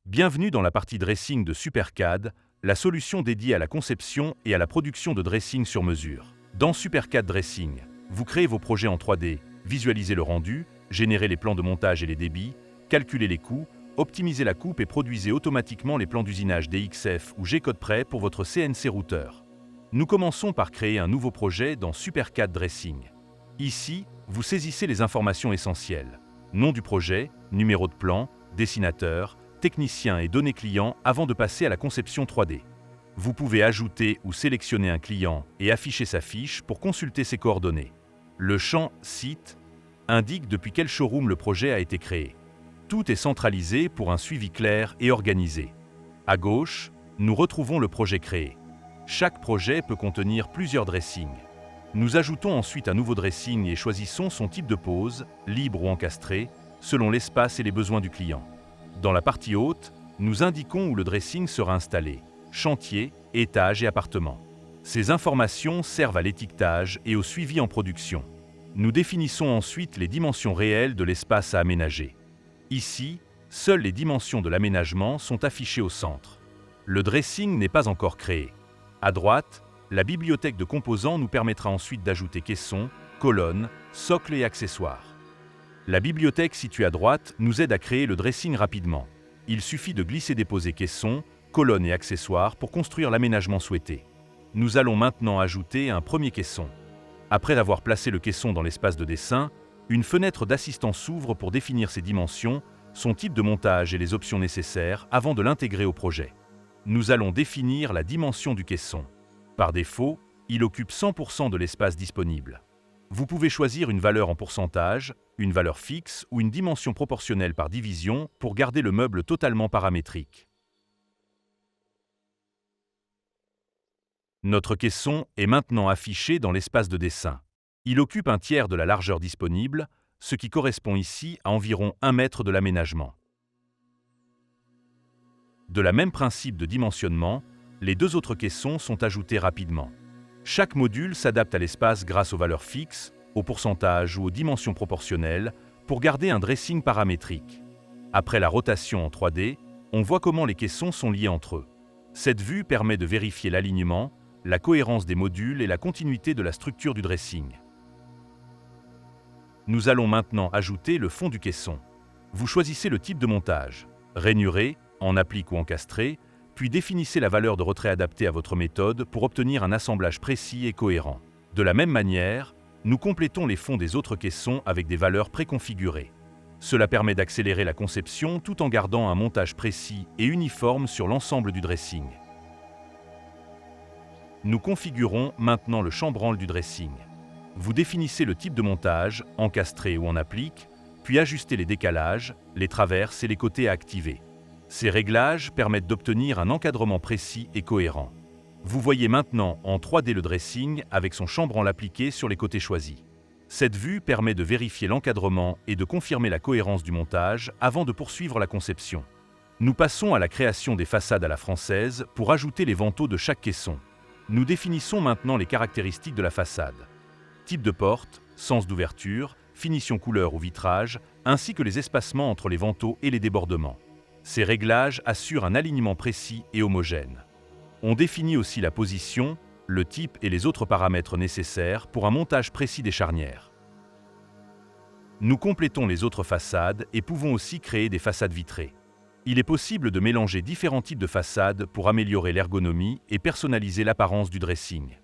Bienvenue dans la partie dressing de SuperCAD, la solution dédiée à la conception et à la production de dressing sur mesure. Dans SuperCAD Dressing, vous créez vos projets en 3D, visualisez le rendu, générez les plans de montage et les débits, calculez les coûts, optimisez la coupe et produisez automatiquement les plans d'usinage DXF ou G-code prêt pour votre CNC routeur. Nous commençons par créer un nouveau projet dans SuperCAD Dressing. Ici, vous saisissez les informations essentielles. Nom du projet, numéro de plan, dessinateur, technicien et données clients avant de passer à la conception 3D. Vous pouvez ajouter ou sélectionner un client et afficher sa fiche pour consulter ses coordonnées. Le champ « Site » indique depuis quel showroom le projet a été créé. Tout est centralisé pour un suivi clair et organisé. À gauche, nous retrouvons le projet créé. Chaque projet peut contenir plusieurs dressings. Nous ajoutons ensuite un nouveau dressing et choisissons son type de pose, libre ou encastré, selon l'espace et les besoins du client. Dans la partie haute, nous indiquons où le dressing sera installé, chantier, étage et appartement. Ces informations servent à l'étiquetage et au suivi en production. Nous définissons ensuite les dimensions réelles de l'espace à aménager. Ici, seules les dimensions de l'aménagement sont affichées au centre. Le dressing n'est pas encore créé. À droite, la bibliothèque de composants nous permettra ensuite d'ajouter caissons, colonnes, socles et accessoires. La bibliothèque située à droite nous aide à créer le dressing rapidement. Il suffit de glisser-déposer caissons, colonnes et accessoires pour construire l'aménagement souhaité. Nous allons maintenant ajouter un premier caisson. Après avoir placé le caisson dans l'espace de dessin, une fenêtre d'assistant s'ouvre pour définir ses dimensions, son type de montage et les options nécessaires avant de l'intégrer au projet. Nous allons définir la dimension du caisson. Par défaut, il occupe 100% de l'espace disponible. Vous pouvez choisir une valeur en pourcentage, une valeur fixe ou une dimension proportionnelle par division pour garder le meuble totalement paramétrique. Notre caisson est maintenant affiché dans l'espace de dessin. Il occupe un tiers de la largeur disponible, ce qui correspond ici à environ 1 mètre de l'aménagement. De la même principe de dimensionnement, les deux autres caissons sont ajoutés rapidement. Chaque module s'adapte à l'espace grâce aux valeurs fixes, au pourcentage ou aux dimensions proportionnelles pour garder un dressing paramétrique. Après la rotation en 3D, on voit comment les caissons sont liés entre eux. Cette vue permet de vérifier l'alignement, la cohérence des modules et la continuité de la structure du dressing. Nous allons maintenant ajouter le fond du caisson. Vous choisissez le type de montage, rainuré, en applique ou encastré, puis définissez la valeur de retrait adaptée à votre méthode pour obtenir un assemblage précis et cohérent. De la même manière, nous complétons les fonds des autres caissons avec des valeurs préconfigurées. Cela permet d'accélérer la conception tout en gardant un montage précis et uniforme sur l'ensemble du dressing. Nous configurons maintenant le chambranle du dressing. Vous définissez le type de montage, encastré ou en applique, puis ajustez les décalages, les traverses et les côtés à activer. Ces réglages permettent d'obtenir un encadrement précis et cohérent. Vous voyez maintenant en 3D le dressing avec son chambranle appliqué sur les côtés choisis. Cette vue permet de vérifier l'encadrement et de confirmer la cohérence du montage avant de poursuivre la conception. Nous passons à la création des façades à la française pour ajouter les vantaux de chaque caisson. Nous définissons maintenant les caractéristiques de la façade. Type de porte, sens d'ouverture, finition couleur ou vitrage, ainsi que les espacements entre les vantaux et les débordements. Ces réglages assurent un alignement précis et homogène. On définit aussi la position, le type et les autres paramètres nécessaires pour un montage précis des charnières. Nous complétons les autres façades et pouvons aussi créer des façades vitrées. Il est possible de mélanger différents types de façades pour améliorer l'ergonomie et personnaliser l'apparence du dressing.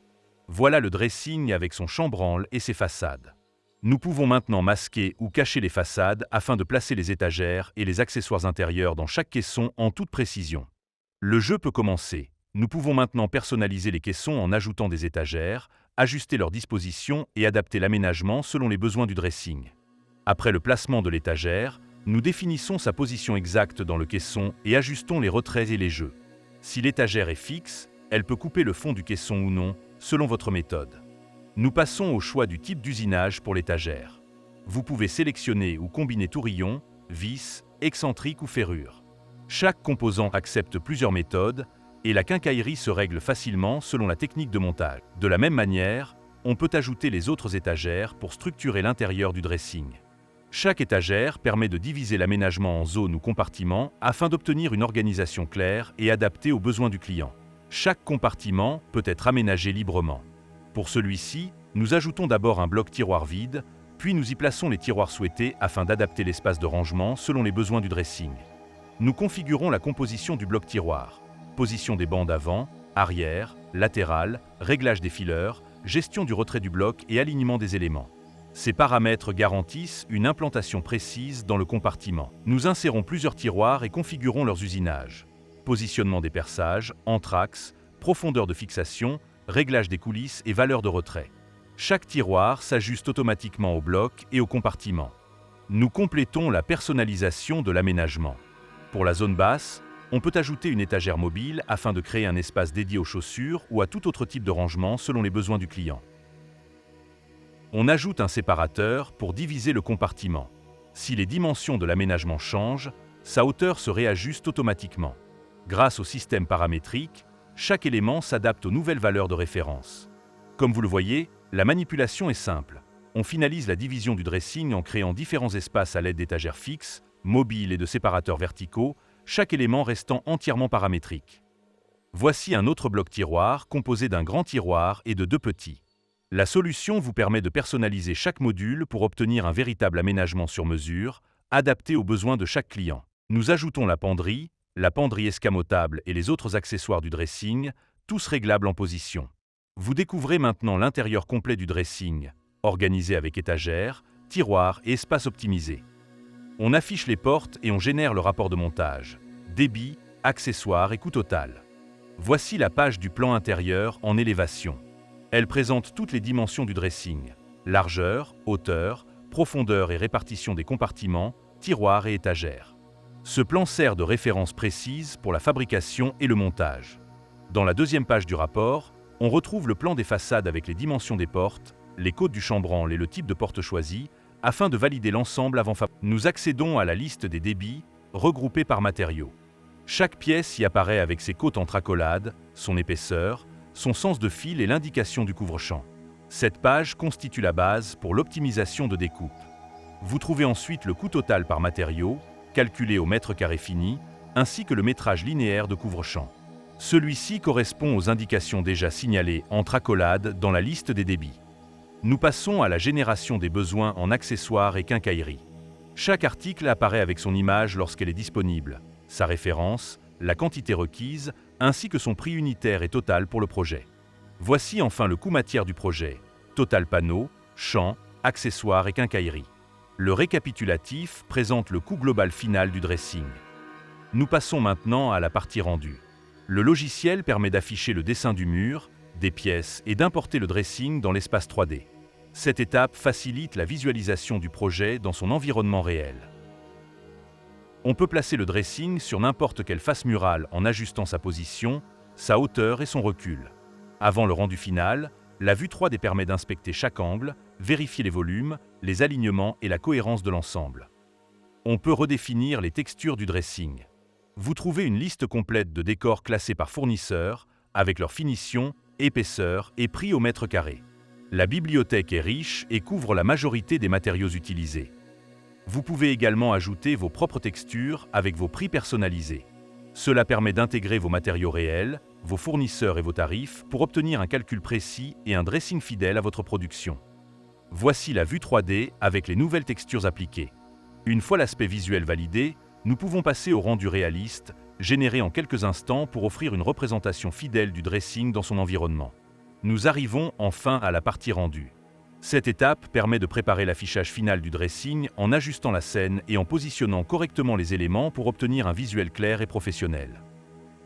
Voilà le dressing avec son chambranle et ses façades. Nous pouvons maintenant masquer ou cacher les façades afin de placer les étagères et les accessoires intérieurs dans chaque caisson en toute précision. Le jeu peut commencer. Nous pouvons maintenant personnaliser les caissons en ajoutant des étagères, ajuster leur disposition et adapter l'aménagement selon les besoins du dressing. Après le placement de l'étagère, nous définissons sa position exacte dans le caisson et ajustons les retraits et les jeux. Si l'étagère est fixe, elle peut couper le fond du caisson ou non, selon votre méthode. Nous passons au choix du type d'usinage pour l'étagère. Vous pouvez sélectionner ou combiner tourillon, vis, excentrique ou ferrure. Chaque composant accepte plusieurs méthodes et la quincaillerie se règle facilement selon la technique de montage. De la même manière, on peut ajouter les autres étagères pour structurer l'intérieur du dressing. Chaque étagère permet de diviser l'aménagement en zones ou compartiments afin d'obtenir une organisation claire et adaptée aux besoins du client. Chaque compartiment peut être aménagé librement. Pour celui-ci, nous ajoutons d'abord un bloc tiroir vide, puis nous y plaçons les tiroirs souhaités afin d'adapter l'espace de rangement selon les besoins du dressing. Nous configurons la composition du bloc tiroir, position des bandes avant, arrière, latérales, réglage des fileurs, gestion du retrait du bloc et alignement des éléments. Ces paramètres garantissent une implantation précise dans le compartiment. Nous insérons plusieurs tiroirs et configurons leurs usinages. Positionnement des perçages, entre-axes, profondeur de fixation, réglage des coulisses et valeur de retrait. Chaque tiroir s'ajuste automatiquement au bloc et au compartiment. Nous complétons la personnalisation de l'aménagement. Pour la zone basse, on peut ajouter une étagère mobile afin de créer un espace dédié aux chaussures ou à tout autre type de rangement selon les besoins du client. On ajoute un séparateur pour diviser le compartiment. Si les dimensions de l'aménagement changent, sa hauteur se réajuste automatiquement. Grâce au système paramétrique, chaque élément s'adapte aux nouvelles valeurs de référence. Comme vous le voyez, la manipulation est simple. On finalise la division du dressing en créant différents espaces à l'aide d'étagères fixes, mobiles et de séparateurs verticaux, chaque élément restant entièrement paramétrique. Voici un autre bloc tiroir composé d'un grand tiroir et de deux petits. La solution vous permet de personnaliser chaque module pour obtenir un véritable aménagement sur mesure, adapté aux besoins de chaque client. Nous ajoutons la penderie escamotable et les autres accessoires du dressing, tous réglables en position. Vous découvrez maintenant l'intérieur complet du dressing, organisé avec étagères, tiroirs et espaces optimisés. On affiche les portes et on génère le rapport de montage, débit, accessoires et coût total. Voici la page du plan intérieur en élévation. Elle présente toutes les dimensions du dressing, largeur, hauteur, profondeur et répartition des compartiments, tiroirs et étagères. Ce plan sert de référence précise pour la fabrication et le montage. Dans la deuxième page du rapport, on retrouve le plan des façades avec les dimensions des portes, les côtes du chambranle et le type de porte choisi, afin de valider l'ensemble avant fabrication. Nous accédons à la liste des débits, regroupés par matériaux. Chaque pièce y apparaît avec ses côtes en tracolade, son épaisseur, son sens de fil et l'indication du couvre-champ. Cette page constitue la base pour l'optimisation de découpe. Vous trouvez ensuite le coût total par matériau, calculé au mètre carré fini, ainsi que le métrage linéaire de couvre-champ. Celui-ci correspond aux indications déjà signalées entre accolades dans la liste des débits. Nous passons à la génération des besoins en accessoires et quincailleries. Chaque article apparaît avec son image lorsqu'elle est disponible, sa référence, la quantité requise, ainsi que son prix unitaire et total pour le projet. Voici enfin le coût matière du projet, total panneaux, champs, accessoires et quincailleries. Le récapitulatif présente le coût global final du dressing. Nous passons maintenant à la partie rendue. Le logiciel permet d'afficher le dessin du mur, des pièces et d'importer le dressing dans l'espace 3D. Cette étape facilite la visualisation du projet dans son environnement réel. On peut placer le dressing sur n'importe quelle face murale en ajustant sa position, sa hauteur et son recul. Avant le rendu final, la vue 3D permet d'inspecter chaque angle, vérifier les volumes, les alignements et la cohérence de l'ensemble. On peut redéfinir les textures du dressing. Vous trouvez une liste complète de décors classés par fournisseur, avec leur finition, épaisseur et prix au mètre carré. La bibliothèque est riche et couvre la majorité des matériaux utilisés. Vous pouvez également ajouter vos propres textures avec vos prix personnalisés. Cela permet d'intégrer vos matériaux réels, vos fournisseurs et vos tarifs pour obtenir un calcul précis et un dressing fidèle à votre production. Voici la vue 3D avec les nouvelles textures appliquées. Une fois l'aspect visuel validé, nous pouvons passer au rendu réaliste, généré en quelques instants pour offrir une représentation fidèle du dressing dans son environnement. Nous arrivons enfin à la partie rendue. Cette étape permet de préparer l'affichage final du dressing en ajustant la scène et en positionnant correctement les éléments pour obtenir un visuel clair et professionnel.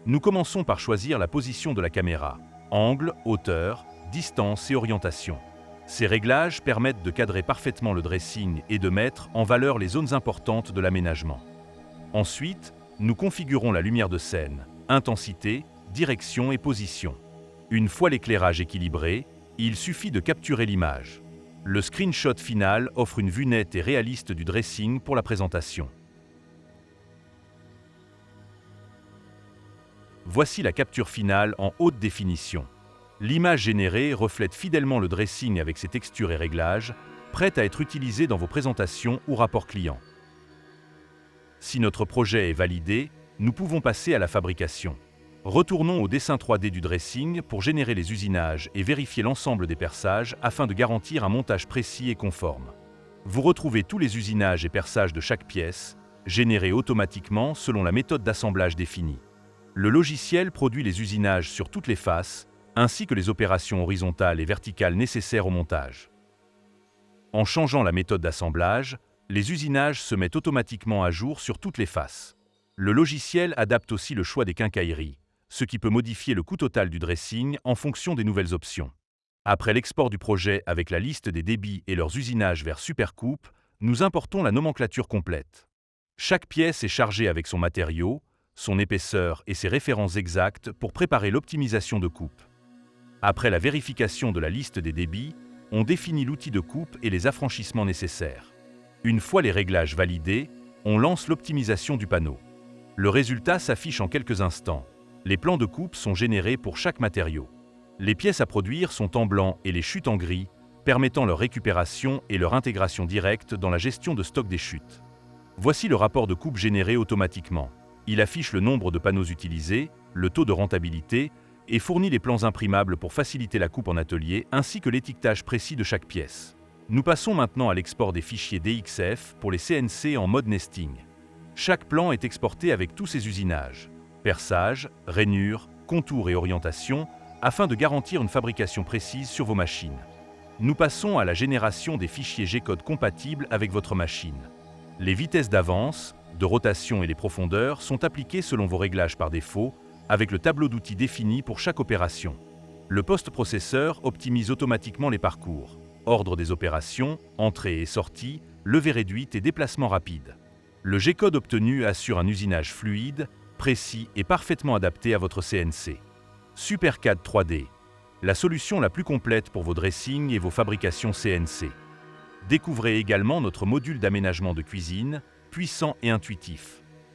Nous commençons par choisir la position de la caméra, angle, hauteur, distance et orientation. Ces réglages permettent de cadrer parfaitement le dressing et de mettre en valeur les zones importantes de l'aménagement. Ensuite, nous configurons la lumière de scène, intensité, direction et position. Une fois l'éclairage équilibré, il suffit de capturer l'image. Le screenshot final offre une vue nette et réaliste du dressing pour la présentation. Voici la capture finale en haute définition. L'image générée reflète fidèlement le dressing avec ses textures et réglages, prête à être utilisée dans vos présentations ou rapports clients. Si notre projet est validé, nous pouvons passer à la fabrication. Retournons au dessin 3D du dressing pour générer les usinages et vérifier l'ensemble des perçages afin de garantir un montage précis et conforme. Vous retrouvez tous les usinages et perçages de chaque pièce, générés automatiquement selon la méthode d'assemblage définie. Le logiciel produit les usinages sur toutes les faces, ainsi que les opérations horizontales et verticales nécessaires au montage. En changeant la méthode d'assemblage, les usinages se mettent automatiquement à jour sur toutes les faces. Le logiciel adapte aussi le choix des quincailleries, ce qui peut modifier le coût total du dressing en fonction des nouvelles options. Après l'export du projet avec la liste des débits et leurs usinages vers Supercoupe, nous importons la nomenclature complète. Chaque pièce est chargée avec son matériau, son épaisseur et ses références exactes pour préparer l'optimisation de coupe. Après la vérification de la liste des débits, on définit l'outil de coupe et les affranchissements nécessaires. Une fois les réglages validés, on lance l'optimisation du panneau. Le résultat s'affiche en quelques instants. Les plans de coupe sont générés pour chaque matériau. Les pièces à produire sont en blanc et les chutes en gris, permettant leur récupération et leur intégration directe dans la gestion de stock des chutes. Voici le rapport de coupe généré automatiquement. Il affiche le nombre de panneaux utilisés, le taux de rentabilité et fournit les plans imprimables pour faciliter la coupe en atelier ainsi que l'étiquetage précis de chaque pièce. Nous passons maintenant à l'export des fichiers DXF pour les CNC en mode nesting. Chaque plan est exporté avec tous ses usinages, perçage, rainures, contours et orientation, afin de garantir une fabrication précise sur vos machines. Nous passons à la génération des fichiers G-code compatibles avec votre machine. Les vitesses d'avance, de rotation et les profondeurs sont appliquées selon vos réglages par défaut, avec le tableau d'outils défini pour chaque opération. Le post-processeur optimise automatiquement les parcours, ordre des opérations, entrée et sortie, levée réduite et déplacement rapide. Le G-code obtenu assure un usinage fluide, précis et parfaitement adapté à votre CNC. Supercad 3D, la solution la plus complète pour vos dressings et vos fabrications CNC. Découvrez également notre module d'aménagement de cuisine, puissant et intuitif.